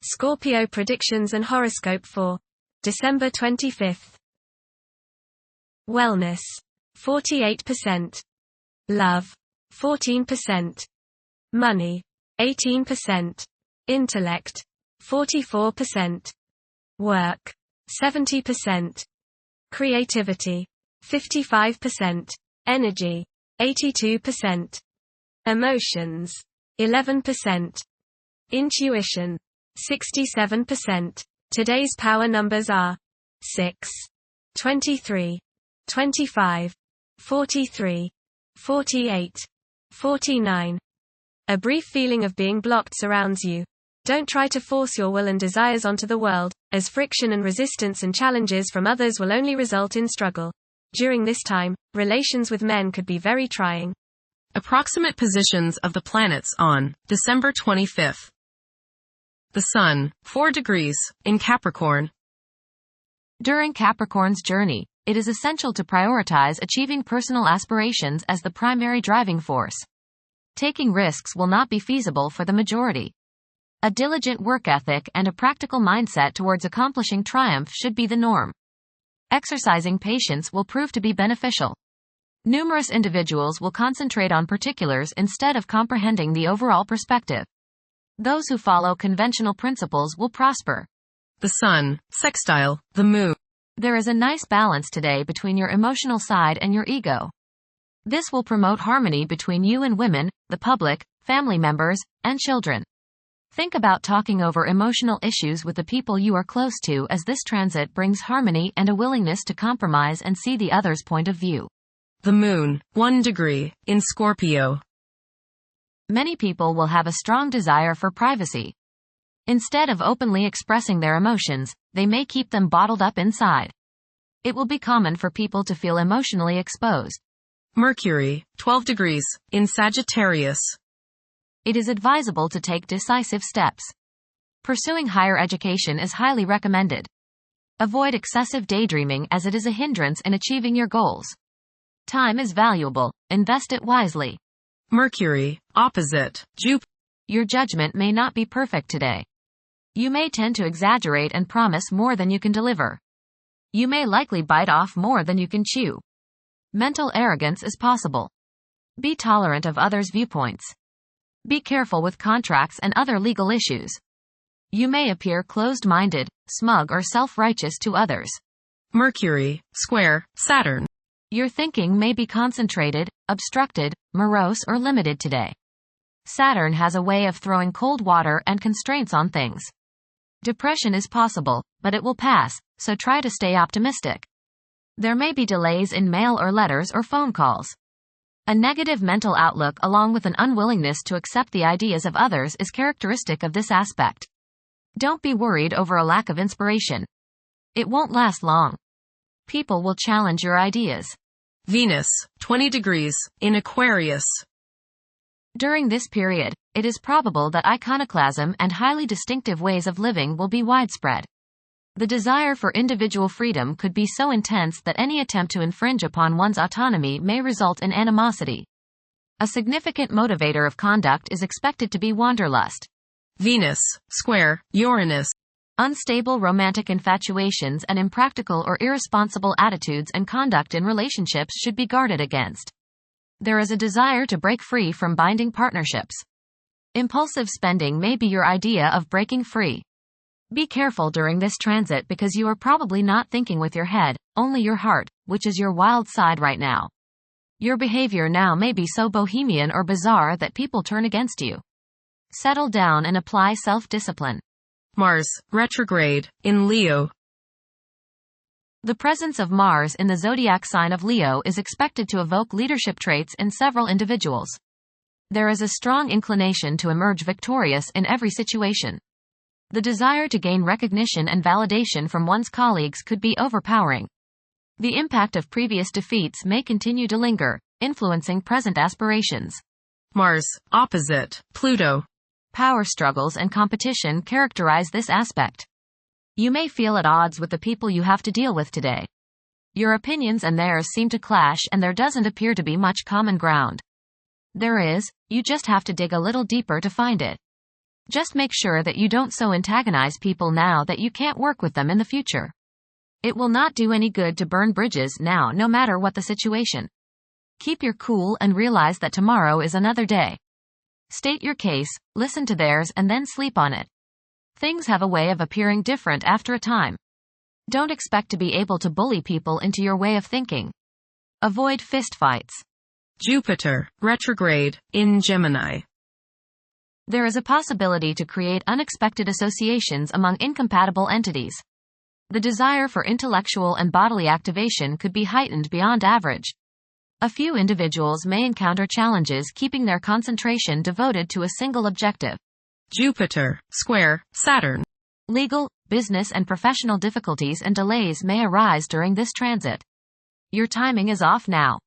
Scorpio predictions and horoscope for December 25th. Wellness, 48%. Love, 14%. Money, 18%. Intellect, 44%. Work, 70%. Creativity, 55%. Energy, 82%. Emotions, 11%. Intuition, 67%. Today's power numbers are 6, 23, 25, 43, 48, 49. A brief feeling of being blocked surrounds you. Don't try to force your will and desires onto the world, as friction and resistance and challenges from others will only result in struggle. During this time, relations with men could be very trying. Approximate positions of the planets on December 25th. The Sun, 4 degrees, in Capricorn. During Capricorn's journey, it is essential to prioritize achieving personal aspirations as the primary driving force. Taking risks will not be feasible for the majority. A diligent work ethic and a practical mindset towards accomplishing triumph should be the norm. Exercising patience will prove to be beneficial. Numerous individuals will concentrate on particulars instead of comprehending the overall perspective. Those who follow conventional principles will prosper. The Sun, sextile, the Moon. There is a nice balance today between your emotional side and your ego. This will promote harmony between you and women, the public, family members, and children. Think about talking over emotional issues with the people you are close to, as this transit brings harmony and a willingness to compromise and see the other's point of view. The Moon, 1 degree, in Scorpio. Many people will have a strong desire for privacy. Instead of openly expressing their emotions, they may keep them bottled up inside. It will be common for people to feel emotionally exposed. Mercury, 12 degrees, in Sagittarius. It is advisable to take decisive steps. Pursuing higher education is highly recommended. Avoid excessive daydreaming, as it is a hindrance in achieving your goals. Time is valuable, invest it wisely. Mercury, opposite Jupiter. Your judgment may not be perfect today. You may tend to exaggerate and promise more than you can deliver. You may likely bite off more than you can chew. Mental arrogance is possible. Be tolerant of others' viewpoints. Be careful with contracts and other legal issues. You may appear closed-minded, smug, or self-righteous to others. Mercury, square Saturn. Your thinking may be concentrated, obstructed, morose, or limited today. Saturn has a way of throwing cold water and constraints on things. Depression is possible, but it will pass, so try to stay optimistic. There may be delays in mail or letters or phone calls. A negative mental outlook along with an unwillingness to accept the ideas of others is characteristic of this aspect. Don't be worried over a lack of inspiration. It won't last long. People will challenge your ideas. Venus, 20 degrees, in Aquarius. During this period, it is probable that iconoclasm and highly distinctive ways of living will be widespread. The desire for individual freedom could be so intense that any attempt to infringe upon one's autonomy may result in animosity. A significant motivator of conduct is expected to be wanderlust. Venus, square Uranus. Unstable romantic infatuations and impractical or irresponsible attitudes and conduct in relationships should be guarded against. There is a desire to break free from binding partnerships. Impulsive spending may be your idea of breaking free. Be careful during this transit because you are probably not thinking with your head, only your heart, which is your wild side right now. Your behavior now may be so bohemian or bizarre that people turn against you. Settle down and apply self-discipline. Mars, retrograde, in Leo. The presence of Mars in the zodiac sign of Leo is expected to evoke leadership traits in several individuals. There is a strong inclination to emerge victorious in every situation. The desire to gain recognition and validation from one's colleagues could be overpowering. The impact of previous defeats may continue to linger, influencing present aspirations. Mars, opposite Pluto. Power struggles and competition characterize this aspect. You may feel at odds with the people you have to deal with today. Your opinions and theirs seem to clash, and there doesn't appear to be much common ground. There is, you just have to dig a little deeper to find it. Just make sure that you don't so antagonize people now that you can't work with them in the future. It will not do any good to burn bridges now, no matter what the situation. Keep your cool and realize that tomorrow is another day. State your case, listen to theirs, and then sleep on it. Things have a way of appearing different after a time. Don't expect to be able to bully people into your way of thinking. Avoid fistfights. Jupiter, retrograde, in Gemini. There is a possibility to create unexpected associations among incompatible entities. The desire for intellectual and bodily activation could be heightened beyond average. A few individuals may encounter challenges keeping their concentration devoted to a single objective. Jupiter, square, Saturn. Legal, business and professional difficulties and delays may arise during this transit. Your timing is off now.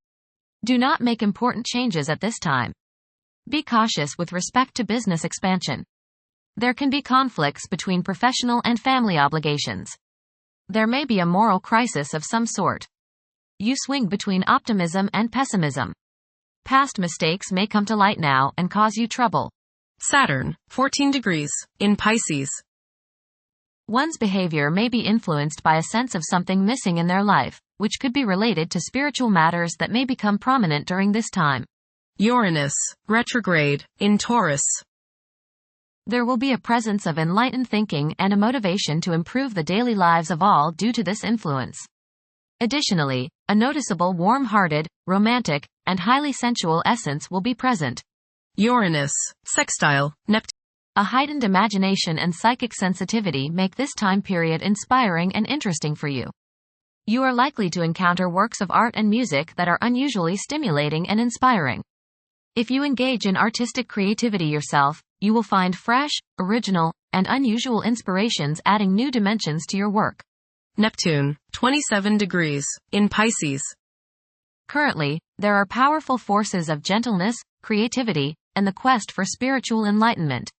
Do not make important changes at this time. Be cautious with respect to business expansion. There can be conflicts between professional and family obligations. There may be a moral crisis of some sort. You swing between optimism and pessimism. Past mistakes may come to light now and cause you trouble. Saturn, 14 degrees, in Pisces. One's behavior may be influenced by a sense of something missing in their life, which could be related to spiritual matters that may become prominent during this time. Uranus, retrograde, in Taurus. There will be a presence of enlightened thinking and a motivation to improve the daily lives of all due to this influence. Additionally, a noticeable warm-hearted, romantic, and highly sensual essence will be present. Uranus, sextile, Neptune. A heightened imagination and psychic sensitivity make this time period inspiring and interesting for you. You are likely to encounter works of art and music that are unusually stimulating and inspiring. If you engage in artistic creativity yourself, you will find fresh, original, and unusual inspirations adding new dimensions to your work. Neptune, 27 degrees, in Pisces. Currently, there are powerful forces of gentleness, creativity, and the quest for spiritual enlightenment.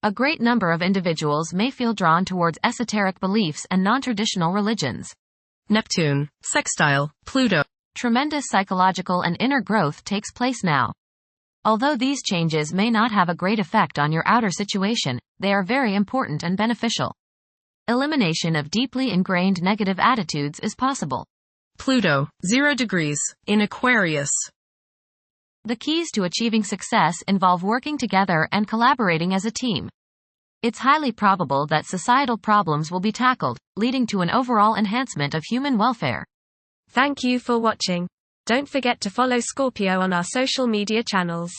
A great number of individuals may feel drawn towards esoteric beliefs and non-traditional religions. Neptune, sextile, Pluto. Tremendous psychological and inner growth takes place now. Although these changes may not have a great effect on your outer situation, they are very important and beneficial. Elimination of deeply ingrained negative attitudes is possible. Pluto, 0 degrees, in Aquarius. The keys to achieving success involve working together and collaborating as a team. It's highly probable that societal problems will be tackled, leading to an overall enhancement of human welfare. Thank you for watching. Don't forget to follow Scorpio on our social media channels.